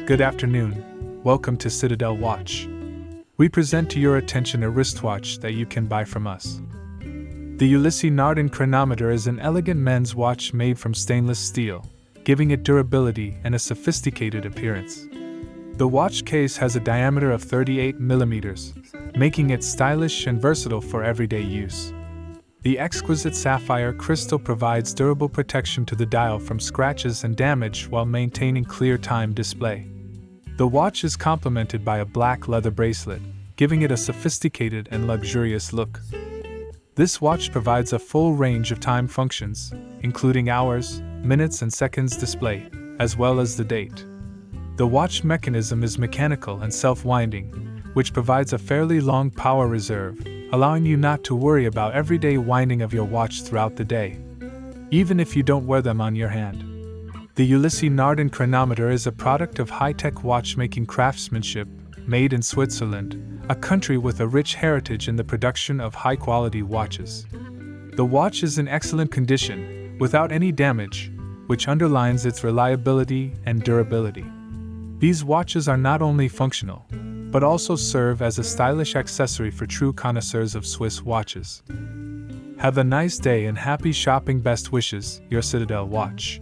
Good afternoon. Welcome to Citadel Watch. We present to your attention a wristwatch that you can buy from us. The Ulysse Nardin Chronometre is an elegant men's watch made from stainless steel, giving it durability and a sophisticated appearance. The watch case has a diameter of 38 millimeters, making it stylish and versatile for everyday use. The exquisite sapphire crystal provides durable protection to the dial from scratches and damage while maintaining clear time display. The watch is complemented by a black leather bracelet, giving it a sophisticated and luxurious look. This watch provides a full range of time functions, including hours, minutes and seconds display, as well as the date. The watch mechanism is mechanical and self-winding, which provides a fairly long power reserve, allowing you not to worry about everyday winding of your watch throughout the day, even if you don't wear them on your hand. The Ulysse Nardin Chronometre is a product of high-tech watchmaking craftsmanship, made in Switzerland, a country with a rich heritage in the production of high-quality watches. The watch is in excellent condition, without any damage, which underlines its reliability and durability. These watches are not only functional, but also serve as a stylish accessory for true connoisseurs of Swiss watches. Have a nice day and happy shopping. Best wishes, your Citadel Watch.